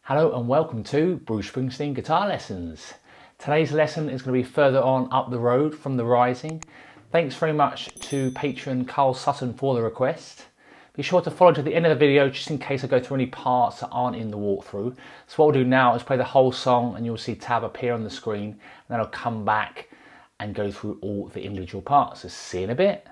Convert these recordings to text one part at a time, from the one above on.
Hello and welcome to Bruce Springsteen Guitar Lessons. Today's lesson is going to be further on up the road from the Rising. Thanks very much to patron Carl Sutton for the request. Be sure to follow to the end of the video just in case I go through any parts that aren't in the walkthrough. So what I'll do now is play the whole song and you'll see tab appear on the screen, and then I'll come back and go through all the individual parts. So see you in a bit.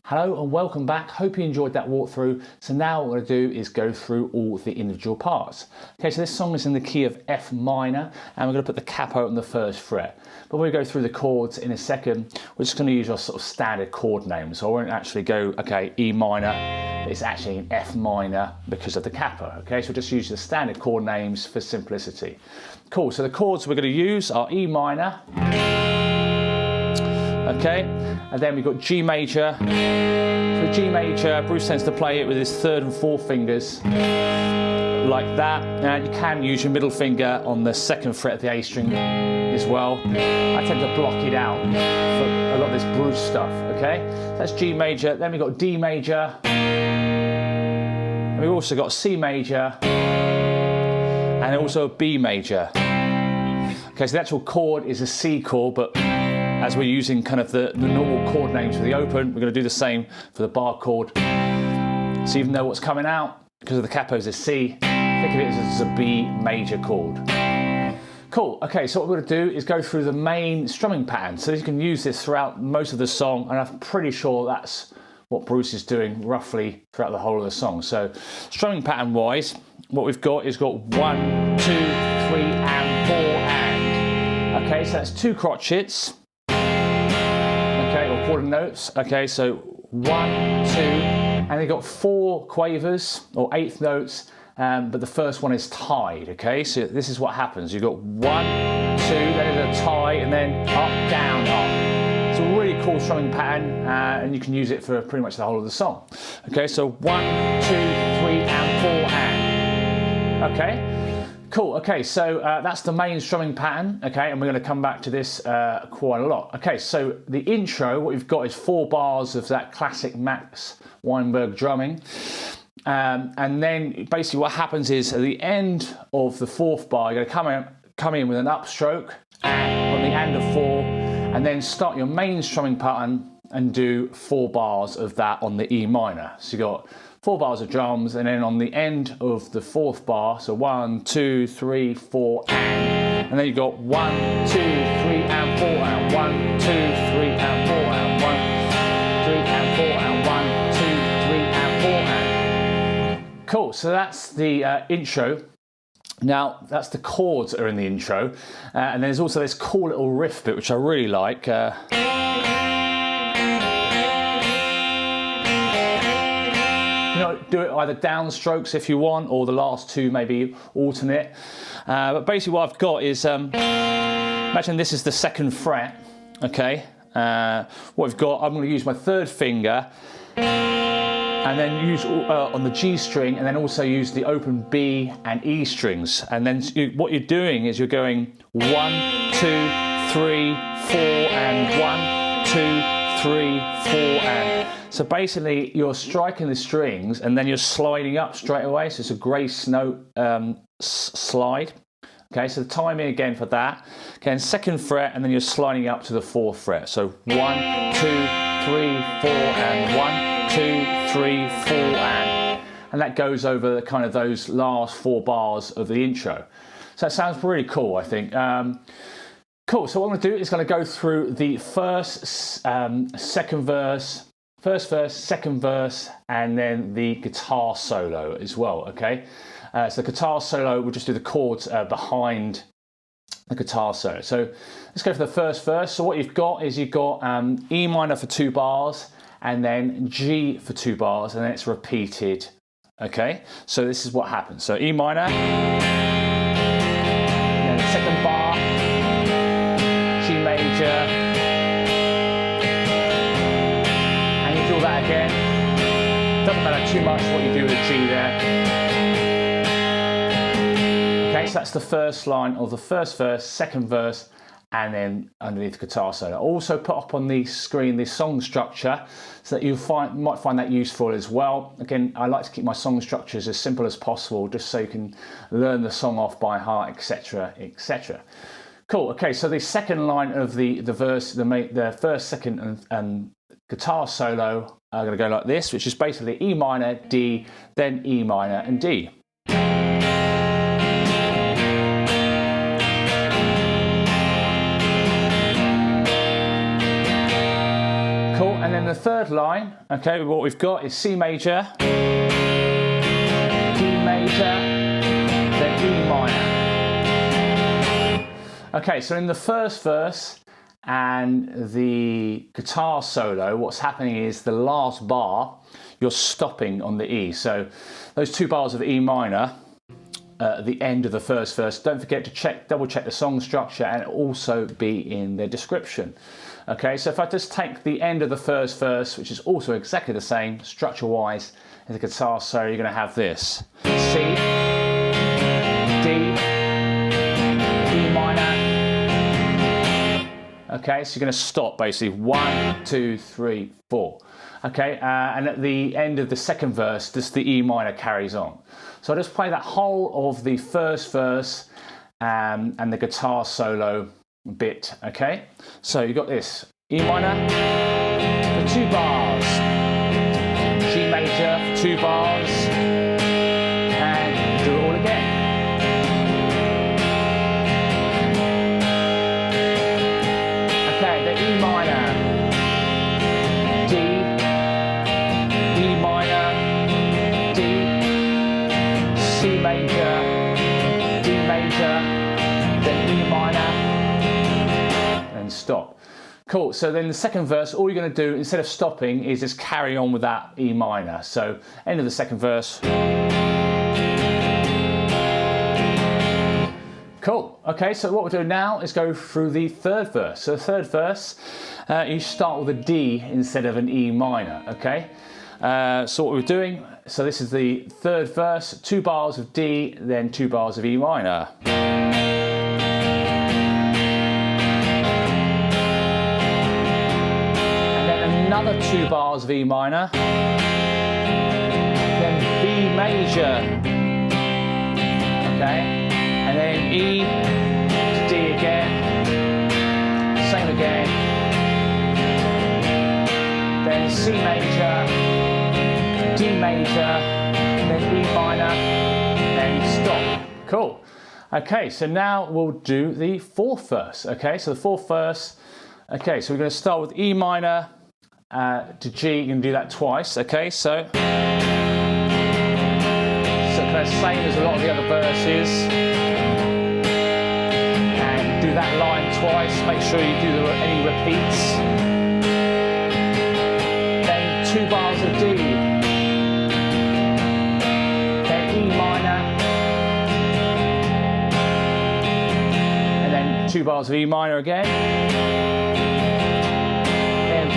Hello and welcome back. Hope you enjoyed that walkthrough. So now what we're going to do is go through all the individual parts. Okay, so this song is in the key of F minor and we're going to put the capo on the first fret. But we'll go through the chords in a second. We're just going to use our sort of standard chord names. So I won't actually go, okay, E minor, but it's actually in F minor because of the capo. Okay, so we'll just use the standard chord names for simplicity. Cool, so the chords we're going to use are E minor, okay, and then we've got G major. So G major, Bruce tends to play it with his third and fourth fingers, like that. Now you can use your middle finger on the second fret of the A string, as well. I tend to block it out for a lot of this Bruce stuff, okay? So that's G major, then we've got D major, and we've also got C major, and also a B major. Okay, so the actual chord is a C chord, but as we're using kind of the normal chord names for the open, we're going to do the same for the bar chord. So even though what's coming out, because of the capo is a C, think of it as a B major chord. Cool, okay, so what we're going to do is go through the main strumming pattern. So you can use this throughout most of the song, and I'm pretty sure that's what Bruce is doing roughly throughout the whole of the song. So strumming pattern wise, what we've got is 1, 2, 3, and 4 and. Okay, so that's 2 crotchets. Okay, or quarter notes. Okay, so 1, 2, and they've got 4 quavers or 8th notes, but the first one is tied. Okay, so this is what happens. You've got 1, 2, then there's a tie, and then up, down, up. It's a really cool strumming pattern, and you can use it for pretty much the whole of the song. Okay, so 1, 2, 3, and 4 and. Okay. Cool, okay, so that's the main strumming pattern, okay, and we're going to come back to this quite a lot. Okay, so the intro, what we've got is 4 bars of that classic Max Weinberg drumming, and then basically what happens is at the end of the 4th bar, you're going to come in with an upstroke on the end of 4, and then start your main strumming pattern and do 4 bars of that on the E minor. So you've got 4 bars of drums, and then on the end of the 4th bar, so 1, 2, 3, 4, and then you've got 1, 2, 3, and 4, and 1, 2, 3, and 4, and 1, 3, and 4, and 1, 2, 3, and 4, and. Cool, so that's the intro. Now, that's the chords that are in the intro, and there's also this cool little riff bit, which I really like. Do it either downstrokes if you want, or the last 2 maybe alternate. But basically what I've got is, imagine this is the 2nd fret, okay? What we've got, I'm going to use my 3rd finger, and then use on the G string, and then also use the open B and E strings. And then what you're doing is you're going 1, 2, 3, 4, and 1, 2, 3, 4, and. So basically you're striking the strings and then you're sliding up straight away. So it's a grace note slide. Okay, so the timing again for that. Okay, and 2nd fret, and then you're sliding up to the 4th fret. So 1, 2, 3, 4, and 1, 2, 3, 4, and that goes over the kind of those last 4 bars of the intro. So that sounds really cool, I think. Cool, so what I'm going to do is going to go through the first, 2nd verse, 1st verse, 2nd verse, and then the guitar solo as well, okay? So the guitar solo, we'll just do the chords behind the guitar solo. So let's go for the 1st verse. So what you've got is you've got E minor for 2 bars, and then G for 2 bars, and then it's repeated, okay? So this is what happens. So E minor, and then the 2nd bar, G major, and you do that again. Doesn't matter too much what you do with a G there. Okay, so that's the first line of the 1st verse, 2nd verse, and then underneath the guitar solo. I'll also put up on the screen the song structure so that you might find that useful as well. Again, I like to keep my song structures as simple as possible, just so you can learn the song off by heart, etc., etc. Cool. Okay, so the 2nd line of the verse, the 1st, 2nd, and guitar solo are going to go like this, which is basically E minor, D, then E minor, and D. Cool, and then the 3rd line, okay, what we've got is C major, D major, then E minor. Okay, so in the 1st verse and the guitar solo, what's happening is the last bar, you're stopping on the E. So those 2 bars of E minor at the end of the 1st verse, don't forget to double check the song structure, and it'll also be in the description. Okay, so if I just take the end of the 1st verse, which is also exactly the same structure-wise as the guitar solo, you're going to have this. C, D, E minor, Okay, so you're going to stop basically 1, 2, 3, 4. Okay, and at the end of the second verse, just the E minor carries on. So I'll just play that whole of the first verse and the guitar solo bit. Okay, so you've got this E minor for 2 bars, G major for 2 bars, and do it all again. Okay, the E minor, D, E minor, D, C major, D major, then E minor, and stop. Cool, so then the second verse, all you're going to do, instead of stopping, is just carry on with that E minor. So, end of the second verse. Cool, okay, so what we'll do now is go through the third verse. So the third verse, you start with a D instead of an E minor, okay? So what we're doing, so this is the third verse, 2 bars of D, then 2 bars of E minor. Another 2 bars of E minor, then B major, okay, and then E to D again, same again, then C major, D major, then E minor, and stop. Cool. Okay, so now we'll do the fourth verse. Okay, so the fourth verse, okay, so we're going to start with E minor, to G. You can do that twice, okay? So kind of same as a lot of the other verses, and do that line twice. Make sure you do any repeats. Then 2 bars of D, then E minor, and then 2 bars of E minor again.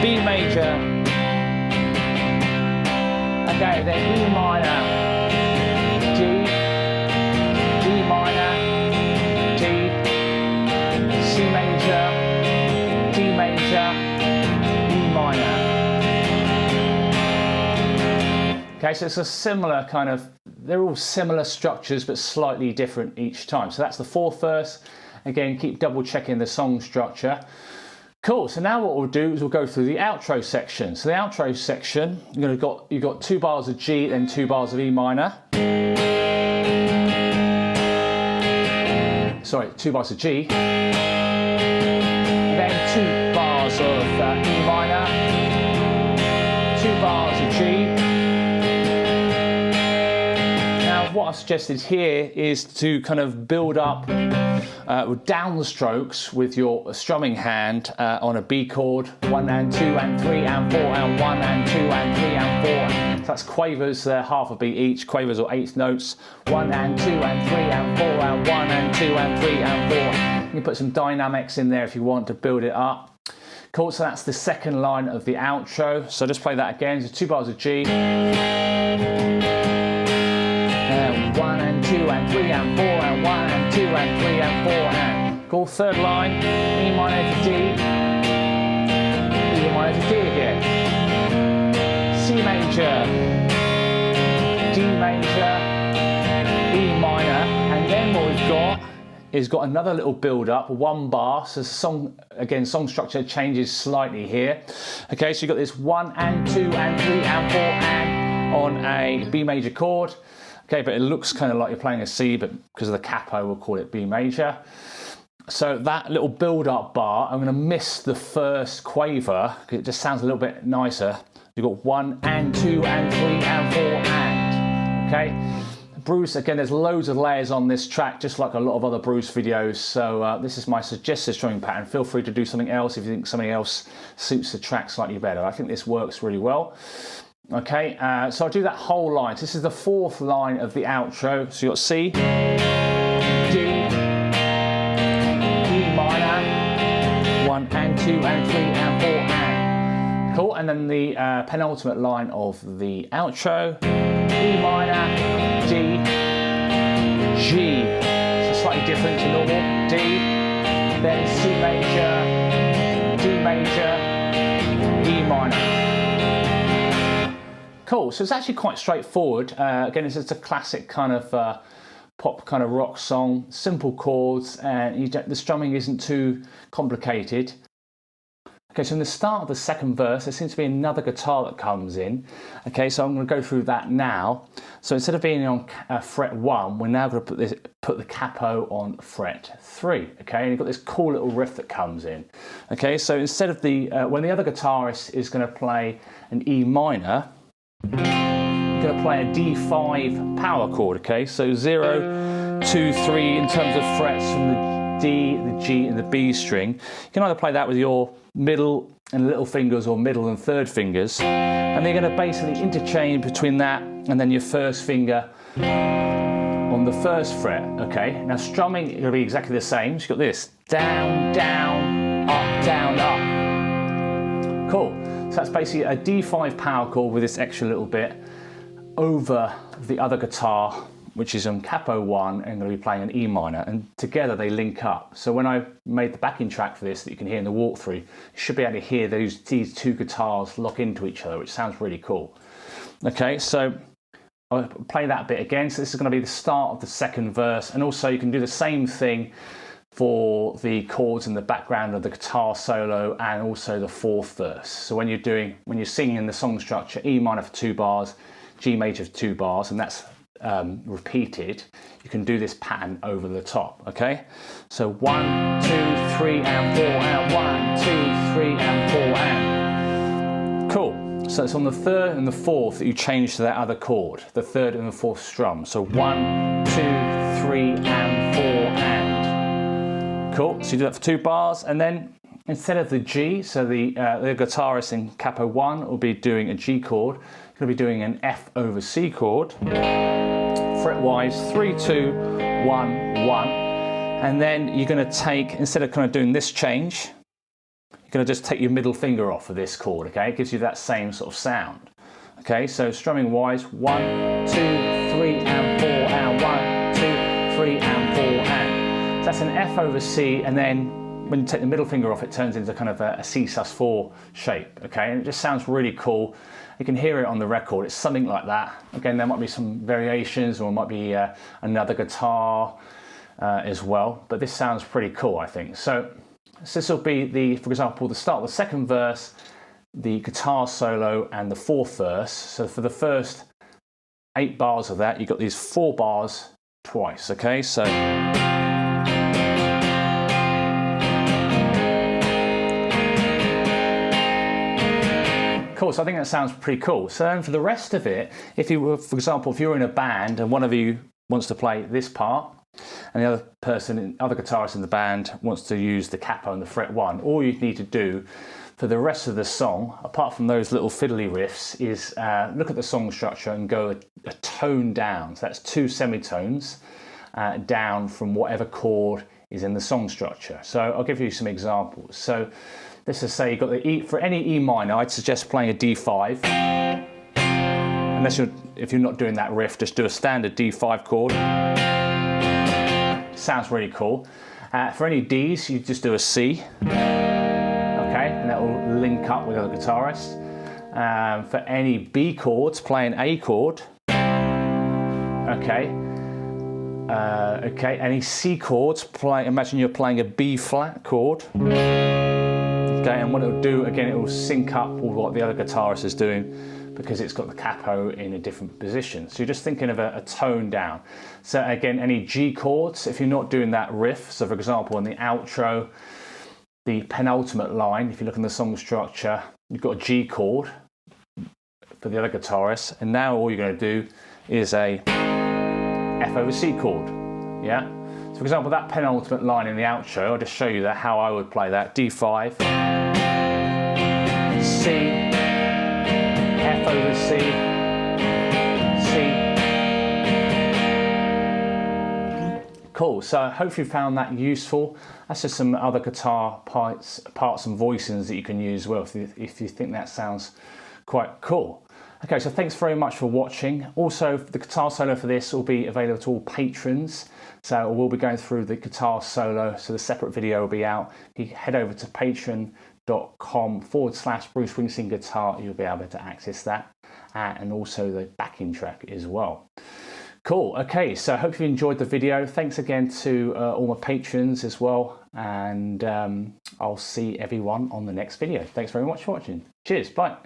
B major, okay, then E minor, D, E minor, D, C major, D major, E minor. Okay, so it's a similar kind of, they're all similar structures but slightly different each time. So that's the fourth verse. Again, keep double checking the song structure. Cool, so now what we'll do is we'll go through the outro section. So the outro section, you've got 2 bars of G, then 2 bars of E minor. Sorry, 2 bars of G. Then 2 bars of E minor. 2 bars of G. Now what I've suggested here is to kind of build up down the strokes with your strumming hand on a B chord, 1 and 2 and 3 and 4 and 1 and 2 and 3 and 4. So that's quavers, they're half a beat each, quavers or 8th notes, 1 and 2 and 3 and 4 and 1 and 2 and 3 and 4. You can put some dynamics in there if you want to build it up. Cool, so that's the second line of the outro. So just play that again, so 2 bars of G. 1 and 2 and 3 and 4 and 1 and 2 and 3 and 4 and cool, third line, E minor to D, E minor to D again, C major, D major, E minor, and then what we've got is got another little build up, 1 bar, so song, again, song structure changes slightly here. Okay, so you've got this 1 and 2 and 3 and 4 and on a B major chord. Okay, but it looks kind of like you're playing a C, but because of the capo, we'll call it B major. So that little build-up bar, I'm going to miss the first quaver, because it just sounds a little bit nicer. You've got 1 and 2 and 3 and 4 and, okay? Bruce, again, there's loads of layers on this track, just like a lot of other Bruce videos. So this is my suggested strumming pattern. Feel free to do something else if you think something else suits the track slightly better. I think this works really well. Okay, so I'll do that whole line. So this is the 4th line of the outro. So you've got C, D, E minor, 1 and 2 and 3 and 4 and. Cool, and then the penultimate line of the outro, E minor, D, G. So slightly different to normal. D, then C major, major, E minor. Cool, so it's actually quite straightforward. Again, it's just a classic kind of pop kind of rock song, simple chords, and the strumming isn't too complicated. Okay, so in the start of the second verse, there seems to be another guitar that comes in. Okay, so I'm going to go through that now. So instead of being on fret 1, we're now going to put the capo on fret 3. Okay, and you've got this cool little riff that comes in. Okay, so instead of when the other guitarist is going to play an E minor, you're going to play a D5 power chord. Okay, so 0, 2, 3 in terms of frets from the D, the G and the B string. You can either play that with your middle and little fingers or middle and third fingers, and they're going to basically interchange between that and then your first finger on the first fret. Okay, now strumming is going to be exactly the same. So you've got this down, down, up, down, up. Cool. So that's basically a D5 power chord with this extra little bit over the other guitar, which is on capo 1, and going to be playing an E minor, and together they link up. So when I made the backing track for this that you can hear in the walkthrough, you should be able to hear these two guitars lock into each other, which sounds really cool. Okay, so I'll play that bit again. So this is going to be the start of the second verse, and also you can do the same thing for the chords in the background of the guitar solo and also the fourth verse. So when you're singing the song structure, E minor for 2 bars, G major for 2 bars, and that's repeated, you can do this pattern over the top. Okay, so 1, 2, 3 and 4 and 1, 2, 3 and 4 and. Cool. So it's on the third and the fourth that you change to that other chord, the third and the fourth strum. So 1, 2, 3 and 4 and. Cool. So you do that for 2 bars, and then instead of the G, so the guitarist in capo 1 will be doing a G chord. You're going to be doing an F over C chord, fret-wise 3, 2, 1, 1, and then you're going to take, instead of kind of doing this change, you're going to just take your middle finger off of this chord. Okay, it gives you that same sort of sound. Okay, so strumming-wise, 1, 2, 3 and 4 and 1, 2, 3 and 4 and. So that's an F over C, and then when you take the middle finger off, it turns into kind of a C sus4 shape. Okay, and it just sounds really cool. You can hear it on the record. It's something like that. Again, there might be some variations, or it might be another guitar as well. But this sounds pretty cool, I think. So this will be for example, the start of the second verse, the guitar solo, and the fourth verse. So for the first 8 bars of that, you've got these 4 bars twice. Okay, so. Cool, so I think that sounds pretty cool. So then for the rest of it, if you were, for example, if you're in a band and one of you wants to play this part and the other guitarist in the band wants to use the capo and the fret 1, all you need to do for the rest of the song, apart from those little fiddly riffs, is look at the song structure and go a tone down. So that's 2 semitones down from whatever chord is in the song structure. So I'll give you some examples. So let's just say you've got the E, for any E minor, I'd suggest playing a D5. If you're not doing that riff, just do a standard D5 chord. Sounds really cool. For any Ds, you just do a C. Okay, and that will link up with the other guitarist. For any B chords, play an A chord. Okay. Okay, any C chords, imagine you're playing a B flat chord. Okay, and what it'll do, again, it will sync up with what the other guitarist is doing because it's got the capo in a different position. So you're just thinking of a tone down. So again, any G chords, if you're not doing that riff, so for example, in the outro, the penultimate line, if you look in the song structure, you've got a G chord for the other guitarist, and now all you're going to do is a F over C chord, yeah? So for example, that penultimate line in the outro, I'll just show you how I would play that. D5, C, F over C, C. Cool, so hopefully you found that useful. That's just some other guitar parts and voicings that you can use as well if you think that sounds quite cool. Okay, so thanks very much for watching. Also, the guitar solo for this will be available to all patrons. So we'll be going through the guitar solo, so the separate video will be out. You head over to patreon.com/. redbubble.com/Bruce Springsteen guitar, you'll be able to access that, and also the backing track as well. Cool. Okay, so I hope you enjoyed the video. Thanks again to all my patrons as well, and I'll see everyone on the next video. Thanks very much for watching. Cheers. Bye.